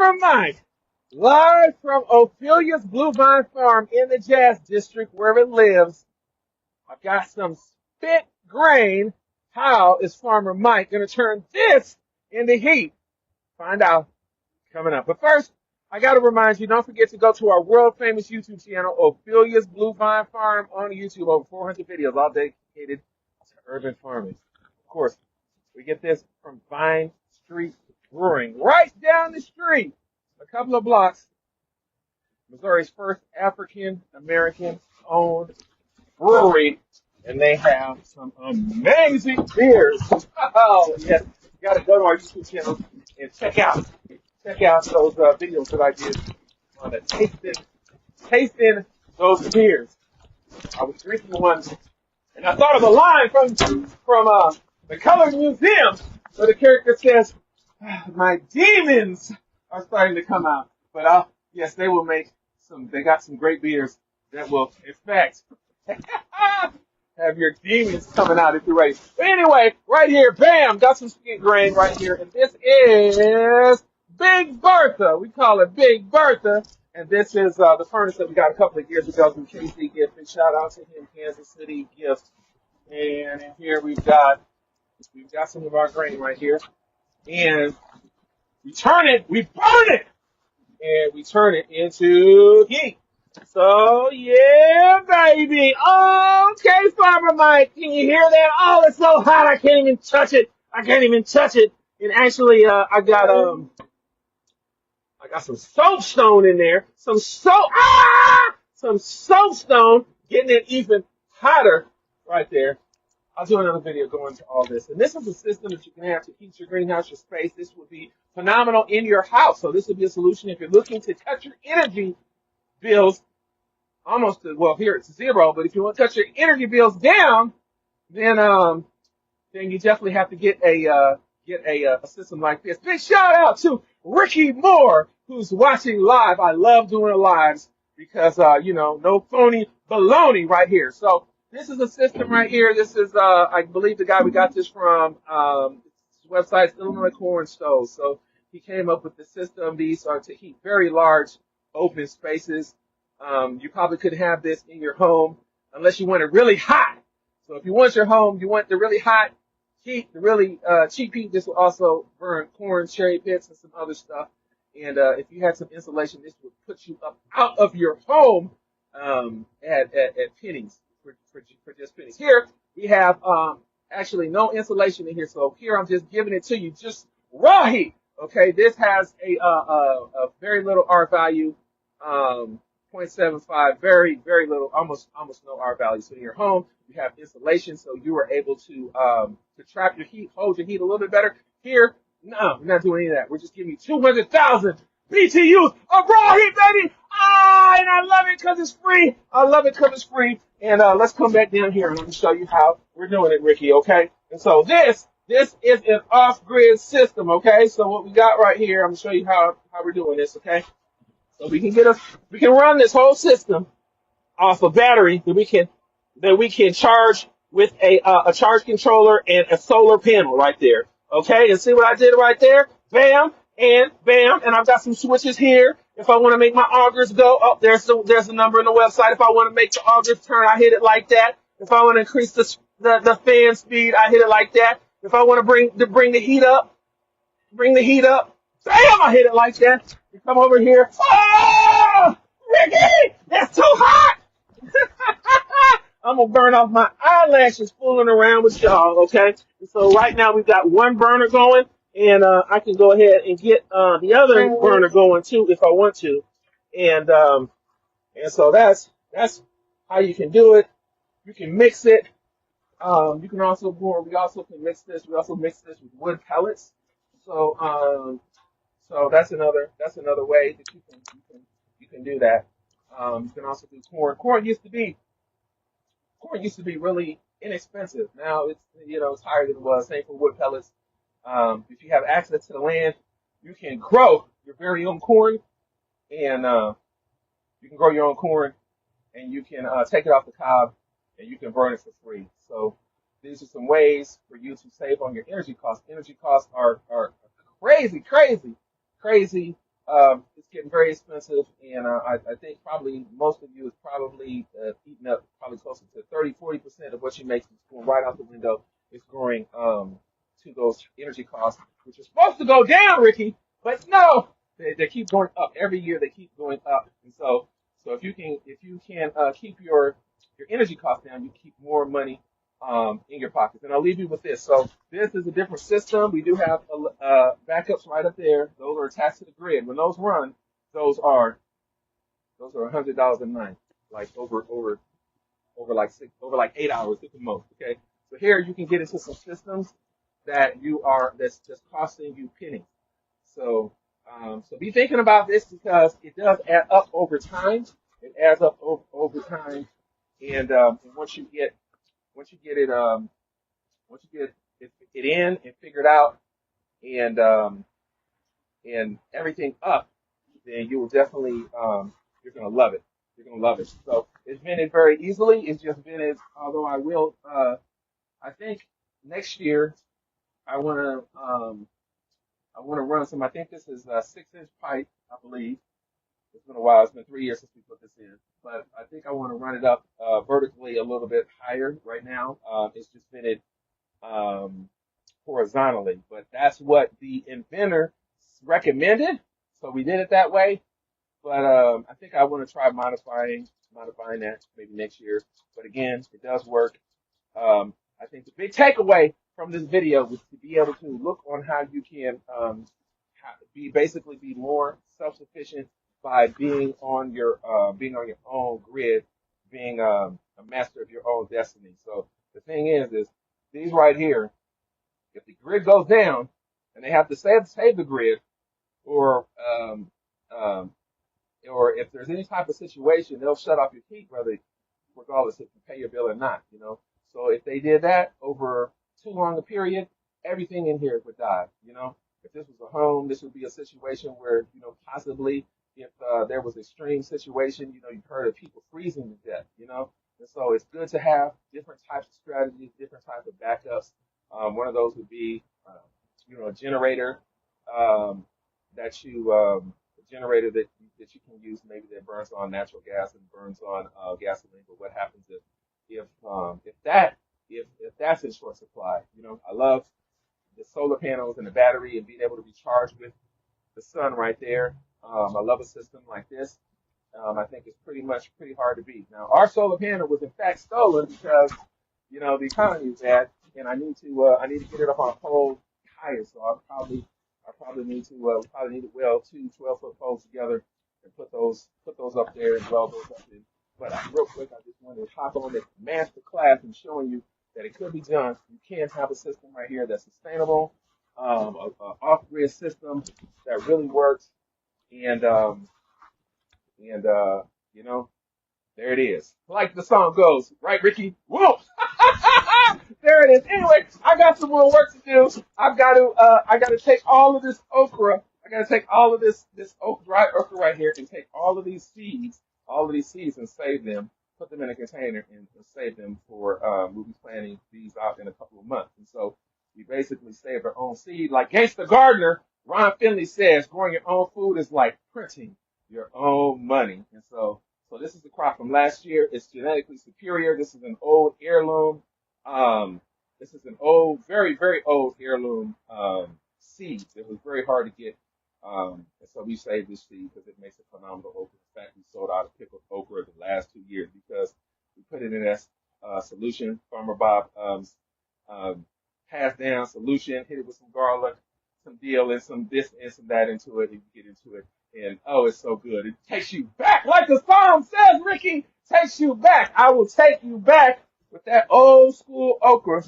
Farmer Mike, live from Ophelia's Blue Vine Farm in the Jazz District where it lives. I've got some spit grain. How is Farmer Mike going to turn this into heat? Find out coming up. But first, I got to remind you, don't forget to go to our world famous YouTube channel, Ophelia's Blue Vine Farm on YouTube. Over 400 videos all dedicated to urban farming. Of course, we get this from Vine Street Brewing, right down the street, a couple of blocks. Missouri's first African-American owned brewery, and they have some amazing beers. Oh, yes. You got to go to our YouTube channel and check out those videos that I did on the tasting those beers. I was drinking one, and I thought of a line from the Colored Museum, where the character says, "My demons are starting to come out." But yes, they will make some. They got some great beers that will, in fact, have your demons coming out if you're ready. But anyway, right here, bam, got some spit grain right here, and this is Big Bertha. We call it Big Bertha, and this is the furnace that we got a couple of years ago from KC Gift. And shout out to him, Kansas City Gift. And in here we've got some of our grain right here, and we burn it, and we turn it into heat. So, yeah, baby. Okay, Farmer Mike, can you hear that? Oh, it's so hot, I can't even touch it. And actually, I got some soapstone in there. Some soapstone, getting it even hotter right there. I'll do another video going into all this. And this is a system that you can have to heat your greenhouse, your space. This would be phenomenal in your house. So this would be a solution if you're looking to cut your energy bills almost to, well, here it's zero, but if you want to cut your energy bills down, then you definitely have to get a system like this. Big shout out to Ricky Moore, who's watching live. I love doing the lives because no phony baloney right here. So this is a system right here. This is I believe the guy we got this from his website's Illinois Corn Stove. So he came up with the system. These are to heat very large open spaces. You probably could have this in your home unless you want it really hot. So if you want your home, you want the really hot heat, the really cheap heat. This will also burn corn, cherry pits, and some other stuff. And if you had some insulation, this would put you up out of your home at pennies for just pennies. Here we have actually no insulation in here, so here I'm just giving it to you, just raw heat. Okay, this has a very little R value, 0.75, very little, almost no R value. So in your home, you have insulation, so you are able to trap your heat, hold your heat a little bit better. Here, no, we're not doing any of that. We're just giving you 200,000 BTUs of raw heat, baby. And I love it because it's free. And let's come back down here and let me show you how we're doing it, Ricky. Okay. And so this is an off-grid system. Okay. So what we got right here, I'm gonna show you how we're doing this. Okay. So we can run this whole system off a battery that we can charge with a charge controller and a solar panel right there. Okay, and see what I did right there? Bam and bam, and I've got some switches here. If I want to make my augers go, there's a number on the website. If I want to make the augers turn, I hit it like that. If I want to increase the fan speed, I hit it like that. If I want to bring the heat up, bam, I hit it like that. You come over here. Oh, Ricky, that's too hot. I'm going to burn off my eyelashes fooling around with y'all, okay? And so right now we've got one burner going, and I can go ahead and get the other burner going too if I want to. And so that's how you can do it. You can mix it. You can also we also mix this with wood pellets. So that's another way that you can do that. You can also do corn. Corn used to be really inexpensive. Now it's higher than it was. Same for wood pellets. If you have access to the land, you can grow your very own corn, and you can take it off the cob, and you can burn it for free. So these are some ways for you to save on your energy costs. Energy costs are crazy it's getting very expensive, and I think probably most of you is probably eating up probably closer to 30-40% of what you make is going right out the window. It's going to those energy costs, which are supposed to go down, Ricky, but no, they keep going up every year. They keep going up, and so if you can keep your energy costs down, you keep more money in your pockets. And I'll leave you with this. So this is a different system. We do have backups right up there. Those are attached to the grid. When those run, those are $100 a night, like over like 8 hours at the most. Okay. So here you can get into some systems that's just costing you pennies. So so be thinking about this because it does add up over time. It adds up over time, and once you get it in and figured out and everything up, then you will definitely you're gonna love it. You're gonna love it. So it's vented very easily. It's just vented. Although I think next year I wanna run some. I think this is a 6-inch pipe. I believe it's been a while. It's been 3 years since we put this in, but I think I want to run it up vertically a little bit higher. Right now, it's just vented horizontally, but that's what the inventor recommended. So we did it that way. But I think I want to try modifying that maybe next year. But again, it does work. I think the big takeaway from this video was to be able to look on how you can be more self-sufficient by being on your own grid, being a master of your own destiny. So the thing is these right here, if the grid goes down and they have to save the grid, or um, or if there's any type of situation, they'll shut off your heat, regardless if you pay your bill or not. So if they did that over too long a period, everything in here would die. If this was a home, this would be a situation where possibly if there was extreme situation, you've heard of people freezing to death. And so it's good to have different types of strategies, different types of backups. One of those would be, a generator a generator that you can use maybe that burns on natural gas and burns on gasoline. But what happens if that's in short supply? I love the solar panels and the battery and being able to recharge with the sun right there. I love a system like this. I think it's pretty hard to beat. Now, our solar panel was in fact stolen because the economy is bad, and I need to get it up on a pole higher. So I probably need to weld two 12-foot poles together and put those up there and weld those up in. But real quick, I just wanted to hop on this master class and showing you that it could be done. You can have a system right here that's sustainable, a off-grid system that really works, and there it is. Like the song goes, right, Ricky? Whoa! There it is. Anyway, I got some more work to do. I gotta take all of this okra. I gotta take all of this dry okra right here and take all of these seeds and save them, put them in a container and save them for we'll be planting these out in a couple of months. And so we basically save our own seed. Like Gangsta Gardener, Ron Finley says, growing your own food is like printing your own money. And so this is the crop from last year. It's genetically superior. This is an old heirloom. This is an old, very, very old heirloom seed. It was very hard to get. And so we saved this seed because it makes a phenomenal okra. In fact, we sold out of pickled okra the last 2 years because we put it in that solution. Farmer Bob passed down solution, hit it with some garlic, some dill, and some this and some that into it, and you get into it. And oh, it's so good. It takes you back, like the song says, Ricky, takes you back. I will take you back with that old school okra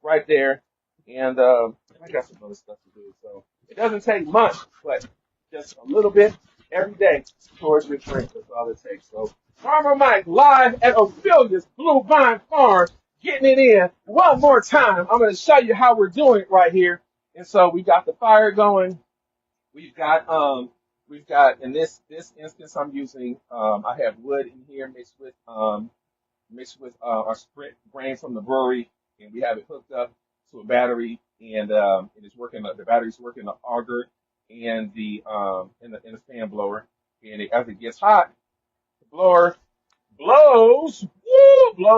right there. And I got some other stuff to do. So it doesn't take much, but just a little bit every day towards your drink. That's all it takes. So Farmer Mike live at Ophelia's Blue Vine Farm, getting it in. One more time, I'm going to show you how we're doing it right here. And so we got the fire going. We've got in this instance I'm using I have wood in here mixed with our Sprint grain from the brewery, and we have it hooked up to a battery, and it's working. The battery's working the auger, and the in the fan blower. And as it gets hot, the blower blows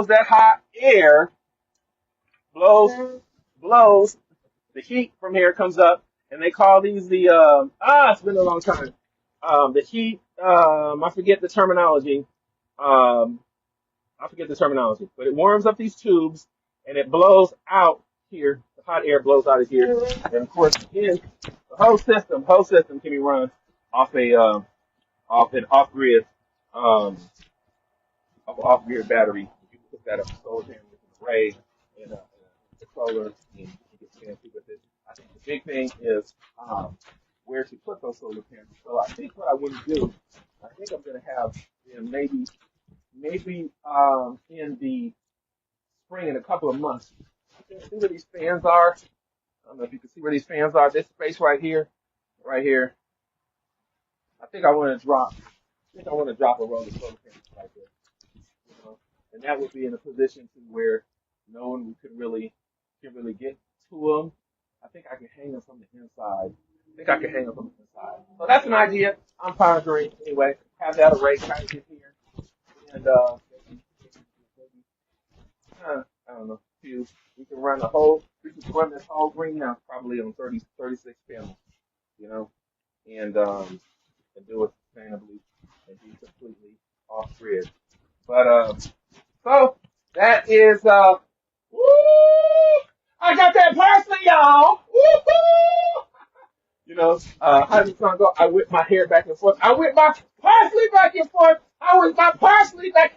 that hot air, blows the heat from here comes up, and they call these the it's been a long time. The heat I forget the terminology. Um, I forget the terminology, but it warms up these tubes and it blows out here. The hot air blows out of here, and of course, again, the whole system can be run off a off an off grid um, off grid battery. You can put that up a solar panel with an array and the solar, and you can get fancy with it. I think the big thing is where to put those solar panels. So I think what I want to do, I think I'm going to have them maybe in the spring in a couple of months. You can see where these fans are. I don't know if you can see where these fans are. This space right here, right here. I think I want to drop. I think I want to drop a row of solar panels right there. You know, and that would be in a position to where no one could really get to them. I think I can hang them from the inside. I think I can hang them from the inside. So that's an idea. I'm pondering anyway. Have that array kind of get here, and I don't know. We can run we can run this whole greenhouse probably on 36 panels, you know, and do it sustainably and be completely off grid. But so that is woo! I got that parsley, y'all. Woo-hoo! You know, how does the song go? I whip my hair back and forth. I whip my parsley back and forth. I whip my parsley back.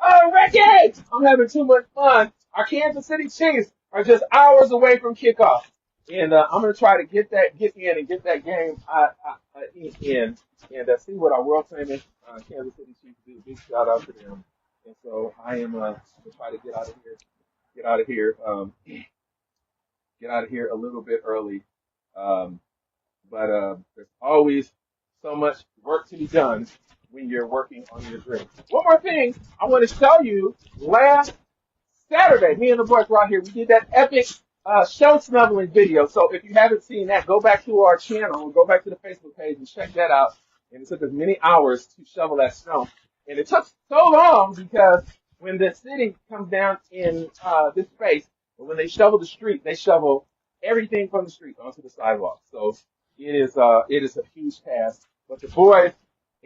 Oh, Ricky! I'm having too much fun. Our Kansas City Chiefs are just hours away from kickoff, and I'm gonna try to get in and get that game in, and see what our world famous Kansas City Chiefs do. Big shout out to them. And so I am gonna try to get out of here, get out of here, get out of here a little bit early. But there's always so much work to be done when you're working on your dream. One more thing I want to show you. Last Saturday, me and the boys were out here. We did that epic show snuggling video. So if you haven't seen that, go back to our channel, go back to the Facebook page and check that out. And it took us many hours to shovel that snow. And it took so long because when the city comes down in this space, when they shovel the street, they shovel everything from the street onto the sidewalk. So it is a huge task. But the boys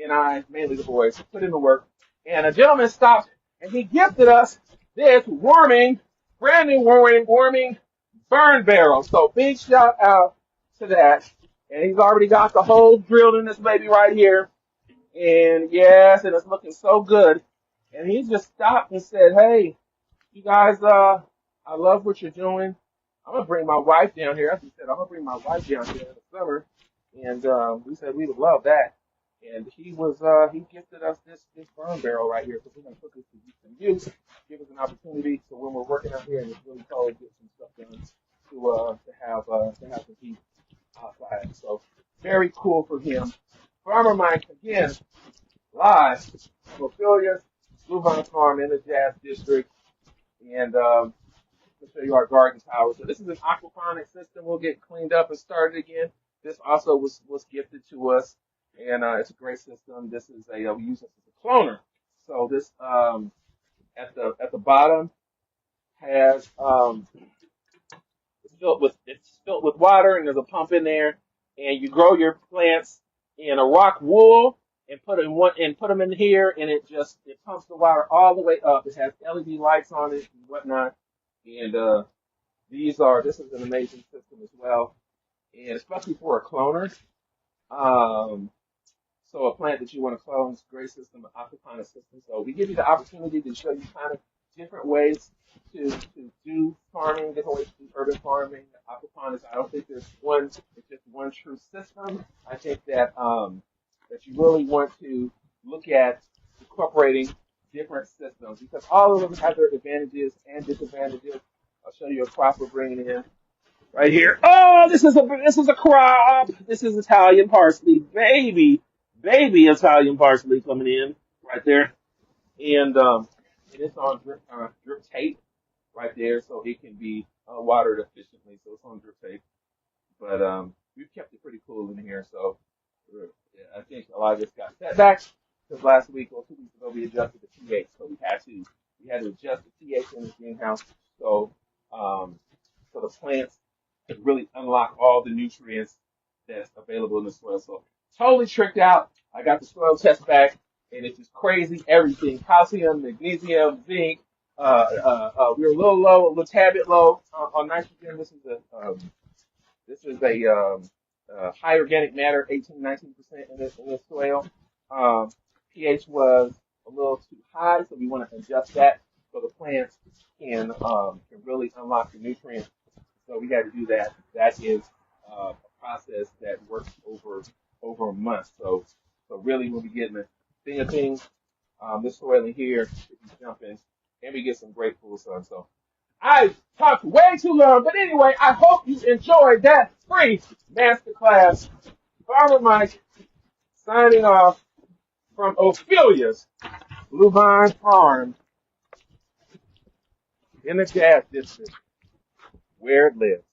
and I, mainly the boys, put in the work. And a gentleman stopped and he gifted us this brand new warming burn barrel. So big shout out to that. And he's already got the hole drilled in this baby right here. And yes, and it's looking so good. And he just stopped and said, "Hey, you guys, I love what you're doing. I'm gonna bring my wife down here." As he said, "I'm gonna bring my wife down here in the summer." And we said we would love that. And he gifted us this burn barrel right here. So we're gonna put this to some use, give us an opportunity. So when we're working out here and it's really cold, get some stuff done to have some heat outside. So very cool for him. Farmer Mike again, live from Ophelia, Blue Vine Farm in the Jazz District, and I'll show you our garden tower. So this is an aquaponic system. We'll get cleaned up and started again. This also was gifted to us, and it's a great system. This is we use this as a cloner. So this at the bottom has it's filled with water, and there's a pump in there, and you grow your plants in a rock wool and put them in here, and it pumps the water all the way up. It has LED lights on it and whatnot, and this is an amazing system as well, and especially for a cloner. So a plant that you want to clone is a great system, an aquaponic system. So we give you the opportunity to show you kind of different ways to do farming, different ways to do urban farming, aquaponics. I don't think there's just one true system. I think that that you really want to look at incorporating different systems because all of them have their advantages and disadvantages. I'll show you a crop we're bringing in right here. Oh, this is a crop. This is Italian parsley, baby Italian parsley coming in right there, and it's on drip tape right there, so it can be watered efficiently. So it's on drip tape, but we've kept it pretty cool in here. So yeah, I think a lot of this got setbacks because last week or 2 weeks ago we adjusted the pH, so we had to adjust the pH in the greenhouse. So um, so the plants could really unlock all the nutrients that's available in the soil. So totally tricked out. I got the soil test back, and it's just crazy. Everything: calcium, magnesium, zinc. We were a little low, a little tad bit low on nitrogen. This is a high organic matter, 18, 19% in this soil. Um, pH was a little too high, so we want to adjust that so the plants can really unlock the nutrients. So we got to do that. That is a process that works over a month. So really, we'll be getting the thing of things. This soil in here, if you jump in, and we get some great full sun. So I talked way too long, but anyway, I hope you enjoyed that free masterclass. Farmer Mike signing off from Ophelia's Bluebine Farm in the Gas District, where it lives.